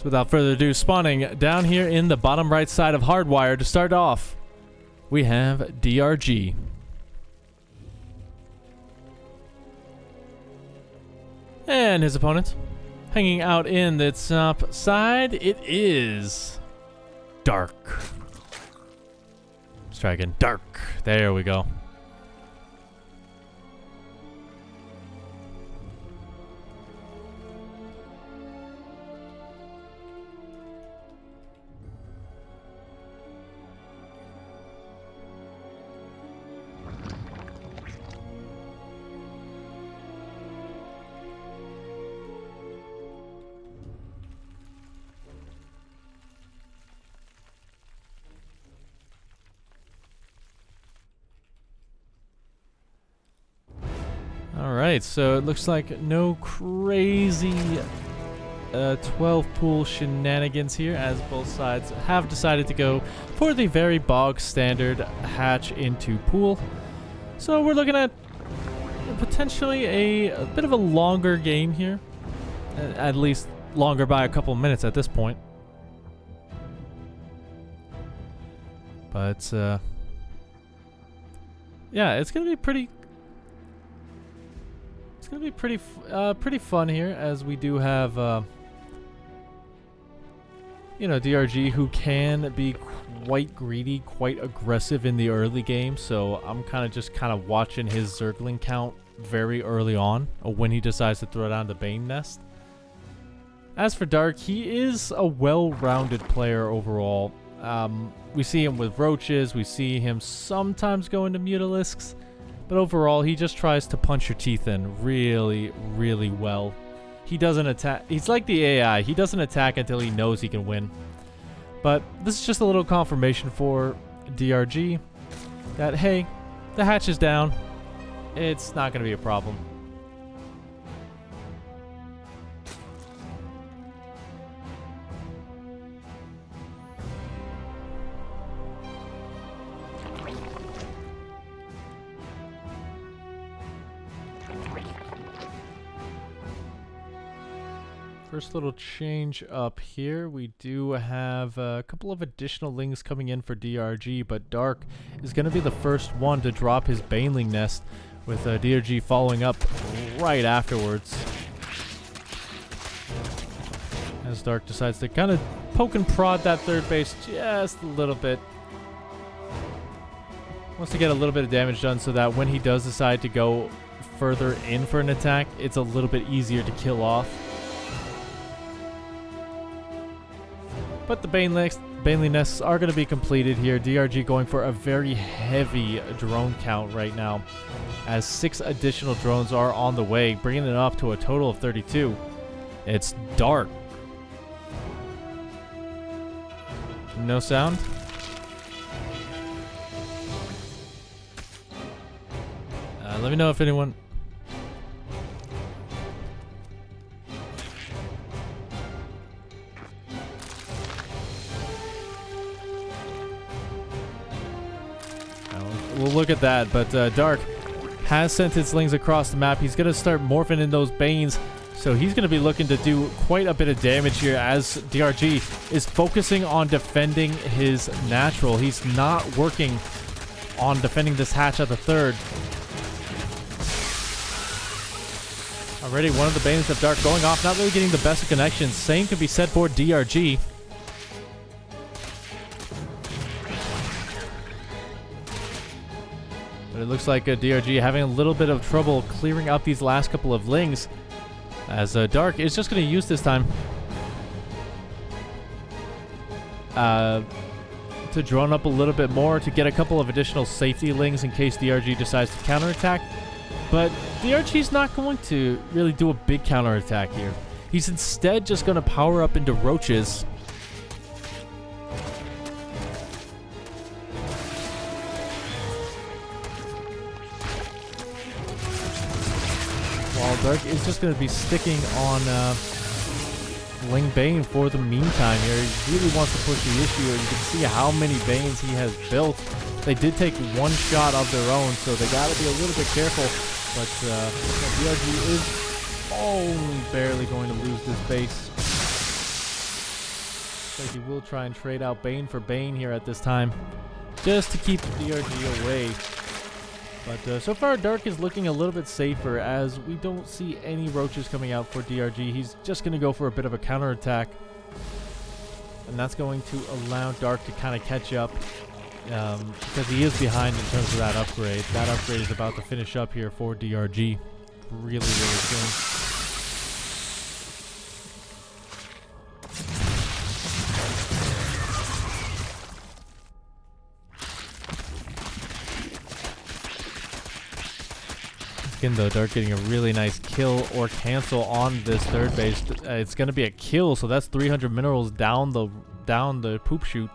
So without further ado, spawning down here in the bottom right side of Hardwire to start off, we have DRG. And his opponent, hanging out in the top side, it is Dark. Let's try again. Dark. There we go. Alright, so it looks like no crazy 12 pool shenanigans here, as both sides have decided to go for the very bog standard hatch into pool. So we're looking at potentially a bit of a longer game here, at least longer by a couple minutes at this point. But yeah, it's gonna be pretty pretty fun here, as we do have you know, DRG, who can be quite greedy, quite aggressive in the early game. So I'm kind of watching his Zergling count very early on, when he decides to throw down the Bane Nest. As for Dark, he is a well-rounded player overall. We see him with roaches, we see him sometimes go into Mutalisks, but overall, he just tries to punch your teeth in really, really well. He doesn't attack. He's like the AI. He doesn't attack until he knows he can win. But this is just a little confirmation for DRG that, hey, the hatch is down. It's not going to be a problem. First little change up here, we do have a couple of additional lings coming in for DRG, but Dark is going to be the first one to drop his Baneling Nest, with DRG following up right afterwards. As Dark decides to kind of poke and prod that third base just a little bit. Wants to get a little bit of damage done so that when he does decide to go further in for an attack, it's a little bit easier to kill off. But the Baneling Nests are going to be completed here. DRG going for a very heavy drone count right now, as 6 additional drones are on the way, bringing it up to a total of 32. It's Dark. No sound? Let me know if anyone... We'll look at that, but Dark has sent his slings across the map. He's going to start morphing in those Banes, so he's going to be looking to do quite a bit of damage here, as DRG is focusing on defending his natural. He's not working on defending this hatch at the third. Already one of the Banes of Dark going off, not really getting the best of connections. Same can be said for DRG. But it looks like DRG having a little bit of trouble clearing out these last couple of lings, as Dark is just going to use this time to drone up a little bit more to get a couple of additional safety lings in case DRG decides to counterattack. But DRG's not going to really do a big counterattack here. He's instead just going to power up into roaches. Dark is just going to be sticking on Ling Bane for the meantime here. He really wants to push the issue, and you can see how many Banes he has built. They did take one shot of their own, so they got to be a little bit careful. But DRG is only barely going to lose this base. Looks like he will try and trade out Bane for Bane here at this time, just to keep DRG away. But so far, Dark is looking a little bit safer as we don't see any roaches coming out for DRG. He's just going to go for a bit of a counterattack. And that's going to allow Dark to kind of catch up because he is behind in terms of that upgrade. That upgrade is about to finish up here for DRG really soon. Though Dark getting a really nice kill or cancel on this third base. It's going to be a kill, so that's 300 minerals down the poop chute.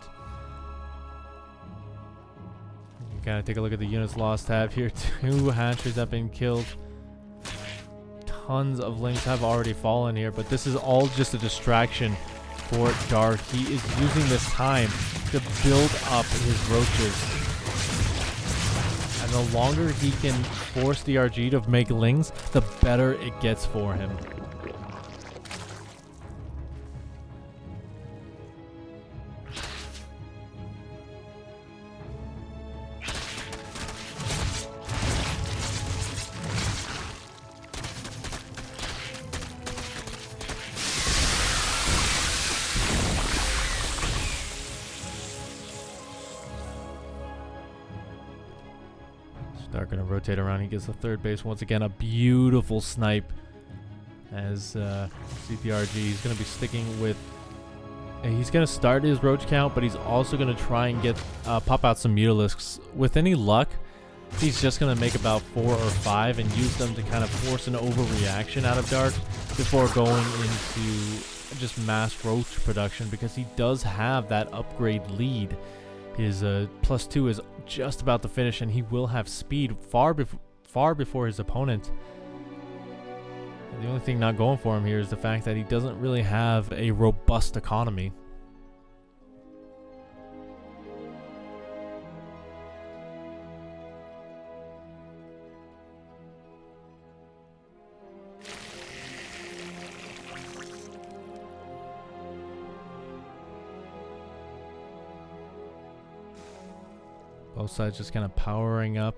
You kind of take a look at the units lost tab here. 2 hatcheries have been killed. Tons of links have already fallen here, but this is all just a distraction for Dark. He is using this time to build up his roaches. And the longer he can force DRG to make lings, the better it gets for him. Dark gonna rotate around. He gets the third base once again. A beautiful snipe as CPRG. He's gonna be sticking with. He's gonna start his roach count, but he's also gonna try and get pop out some mutalisks. With any luck, he's just gonna make about 4 or 5 and use them to kind of force an overreaction out of Dark before going into just mass roach production, because he does have that upgrade lead. His +2 is just about to finish, and he will have speed far before his opponent. And the only thing not going for him here is the fact that he doesn't really have a robust economy. Both sides just kind of powering up.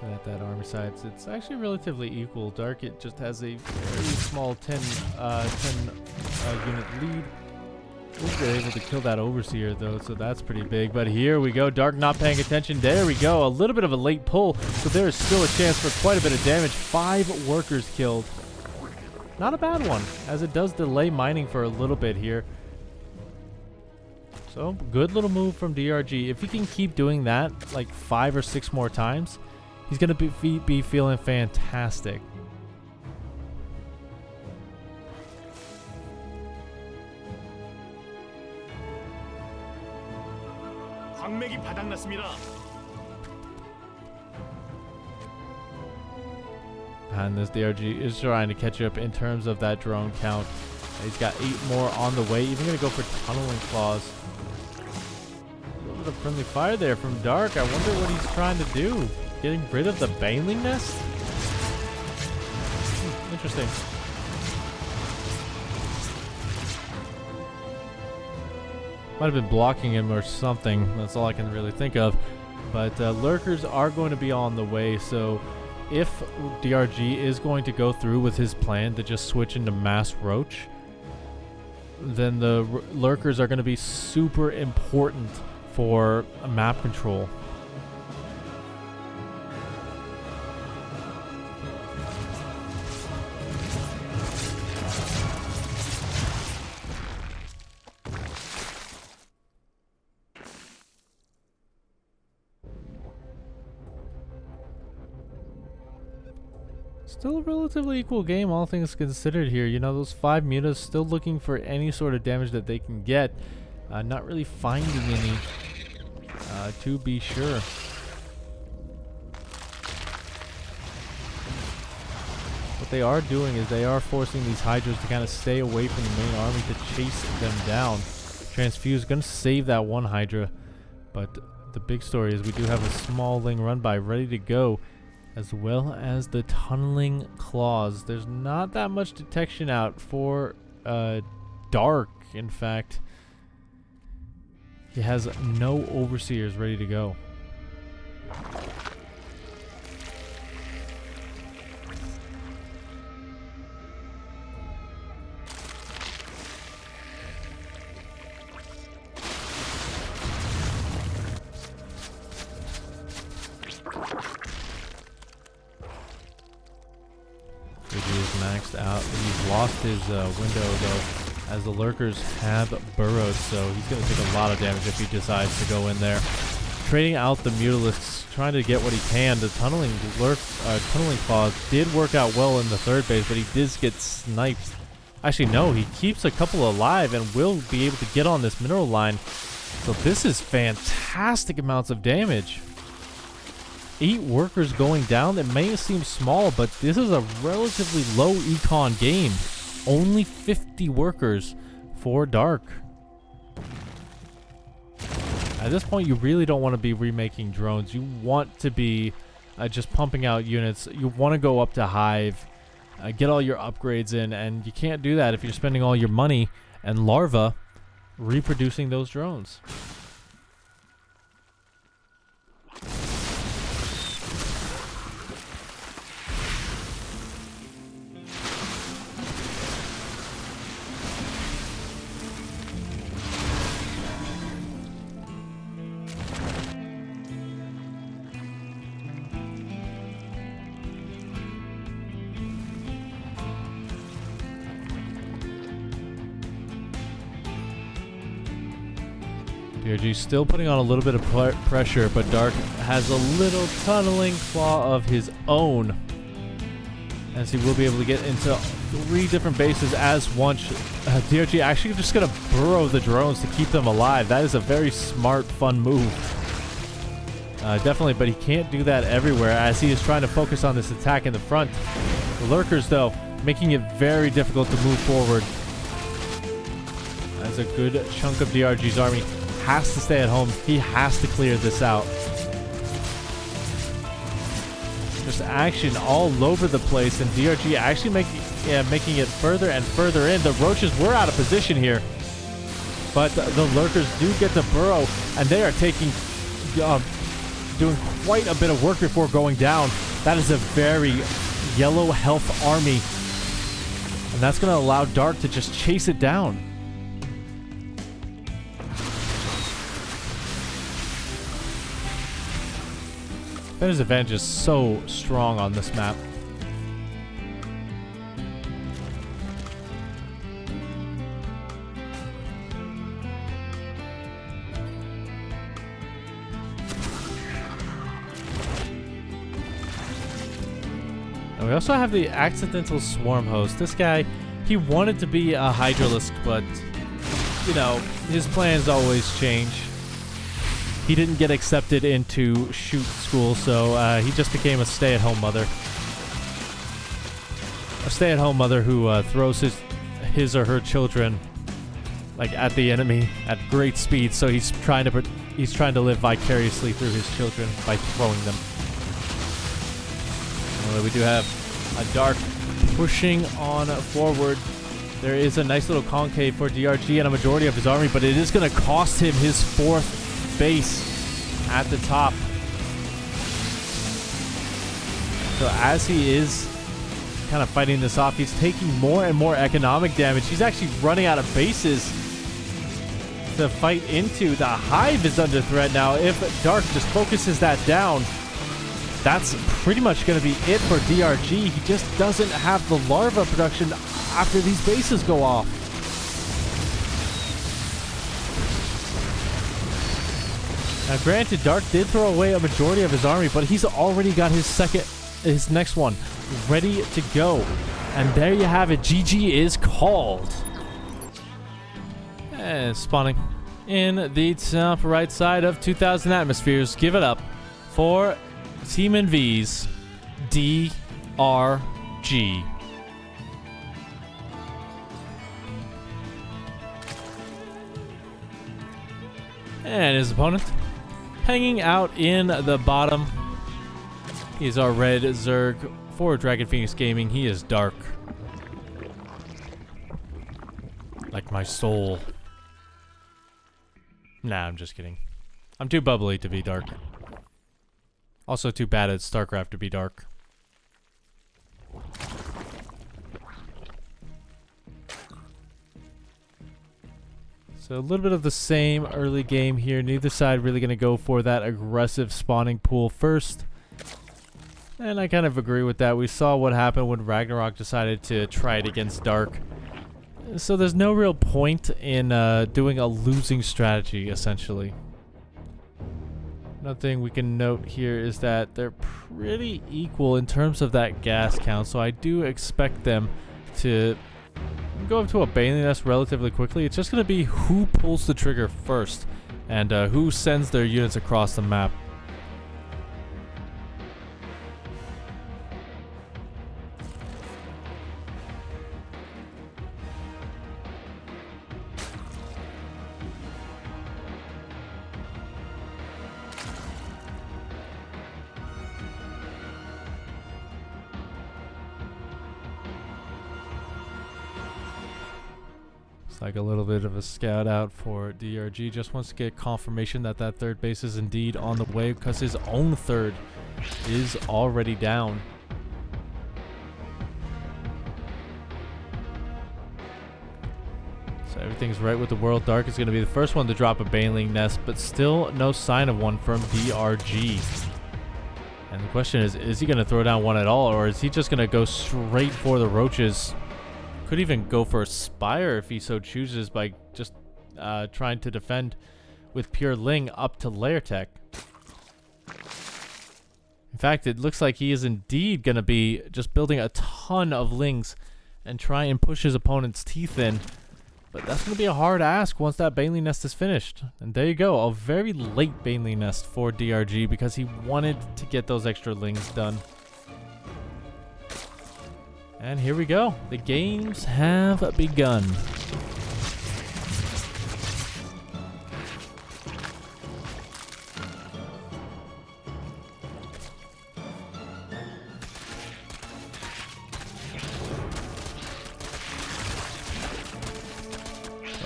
At that army side, it's actually relatively equal. Dark, it just has a very small 10 unit lead. We're able to kill that overseer though, so that's pretty big. But here we go, Dark not paying attention. There we go, a little bit of a late pull, so there is still a chance for quite a bit of damage. 5 workers killed. Not a bad one, as it does delay mining for a little bit here. So, good little move from DRG. If he can keep doing that like 5 or 6 more times, he's going to be feeling fantastic. And this DRG is trying to catch up in terms of that drone count. He's got 8 more on the way. Even going to go for tunneling claws. A little bit of friendly fire there from Dark. I wonder what he's trying to do. Getting rid of the Baneling nest? Interesting. Might have been blocking him or something. That's all I can really think of. But lurkers are going to be on the way. So if DRG is going to go through with his plan to just switch into mass roach, then the lurkers are going to be super important for map control. Still a relatively equal game, all things considered here. You know, those 5 mutas still looking for any sort of damage that they can get. Not really finding any, to be sure. What they are doing is they are forcing these Hydras to kind of stay away from the main army to chase them down. Transfuse going to save that one Hydra, but the big story is we do have a small Ling run by ready to go, as well as the tunneling claws. There's not that much detection out for Dark, in fact. He has no overseers ready to go. Maxed out. He's lost his window though, as the lurkers have burrowed, so he's going to take a lot of damage if he decides to go in there. Trading out the Mutalisks, trying to get what he can. The tunneling claws did work out well in the third base, but he did get sniped. Actually, no, he keeps a couple alive and will be able to get on this mineral line. So this is fantastic amounts of damage. 8 workers going down. It may seem small, but this is a relatively low econ game. Only 50 workers for Dark. At this point, you really don't want to be remaking drones. You want to be just pumping out units. You want to go up to Hive, get all your upgrades in, and you can't do that if you're spending all your money and larva reproducing those drones. DRG still putting on a little bit of pressure, but Dark has a little tunneling claw of his own, as he will be able to get into 3 different bases as once. DRG actually just going to burrow the drones to keep them alive. That is a very smart, fun move. Definitely, but he can't do that everywhere, as he is trying to focus on this attack in the front. The lurkers, though, making it very difficult to move forward. That's a good chunk of DRG's army. Has to stay at home. He has to clear this out. Just action all over the place, and DRG actually making it further and further in. The roaches were out of position here, but the lurkers do get to burrow, and they are doing quite a bit of work before going down. That is a very yellow health army, and that's going to allow Dark to just chase it down. Defender's advantage is so strong on this map. And we also have the accidental swarm host. This guy, he wanted to be a Hydralisk, but, you know, his plans always change. He didn't get accepted into shoot school, so he just became a stay-at-home mother. A stay-at-home mother who throws his or her children like at the enemy at great speed. So he's trying to live vicariously through his children by throwing them. Anyway, we do have a Dark pushing on forward. There is a nice little concave for DRG and a majority of his army, but it is going to cost him his 4th base at the top. So as he is kind of fighting this off, he's taking more and more economic damage. He's actually running out of bases to fight into. The Hive is under threat now. If Dark just focuses that down, that's pretty much going to be it for DRG. He just doesn't have the larva production after these bases go off. Now, granted, Dark did throw away a majority of his army, but he's already got his next one ready to go. And there you have it. GG is called. And spawning in the top right side of 2,000 atmospheres. Give it up for Team NV's DRG. And his opponent, hanging out in the bottom, is our red Zerg for Dragon Phoenix Gaming. He is Dark. Like my soul. Nah, I'm just kidding. I'm too bubbly to be dark. Also too bad at StarCraft to be dark. So a little bit of the same early game here. Neither side really going to go for that aggressive spawning pool first. And I kind of agree with that. We saw what happened when Ragnarok decided to try it against Dark. So there's no real point in doing a losing strategy, essentially. Another thing we can note here is that they're pretty equal in terms of that gas count. So I do expect them to go up to a Bailey Nest relatively quickly. It's just going to be who pulls the trigger first and who sends their units across the map. Like a little bit of a scout out for DRG. Just wants to get confirmation that that third base is indeed on the way, because his own third is already down. So everything's right with the world. Dark is going to be the first one to drop a Baneling Nest, but still no sign of one from DRG. And the question is he going to throw down one at all, or is he just going to go straight for the roaches? Could even go for a Spire if he so chooses by just trying to defend with pure Ling up to Lair Tech. In fact, it looks like he is indeed going to be just building a ton of Lings and try and push his opponent's teeth in. But that's going to be a hard ask once that Baneling Nest is finished. And there you go, a very late Baneling Nest for DRG because he wanted to get those extra Lings done. And here we go. The games have begun.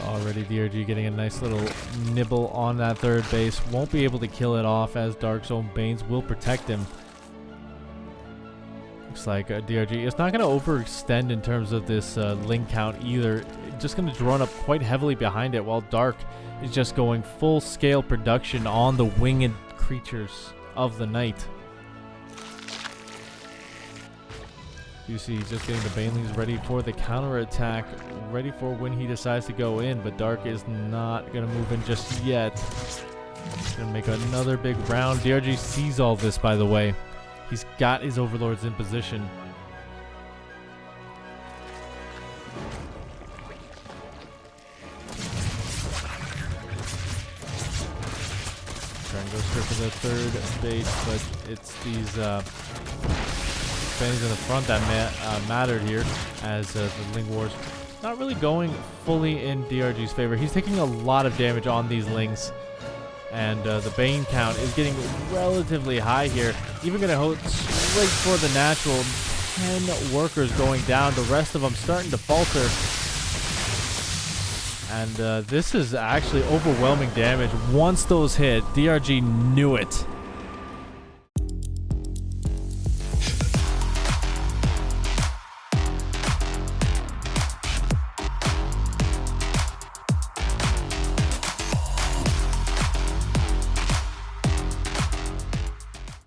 Already DRG getting a nice little nibble on that third base. Won't be able to kill it off as Dark's own Banes will protect him. Looks like DRG is not going to overextend in terms of this Ling count either. Just going to drone up quite heavily behind it while Dark is just going full scale production on the winged creatures of the night. You see he's just getting the Banelings ready for the counter attack, ready for when he decides to go in, but Dark is not going to move in just yet. He's going to make another big round. DRG sees all this, by the way. He's got his overlords in position. Try and go straight for the third base, but it's these Bannies in the front that mattered here as the Ling Wars not really going fully in DRG's favor. He's taking a lot of damage on these Lings. And the Bane count is getting relatively high here. Even going to hold straight for the natural. 10 workers going down. The rest of them starting to falter. And this is actually overwhelming damage. Once those hit, DRG knew it.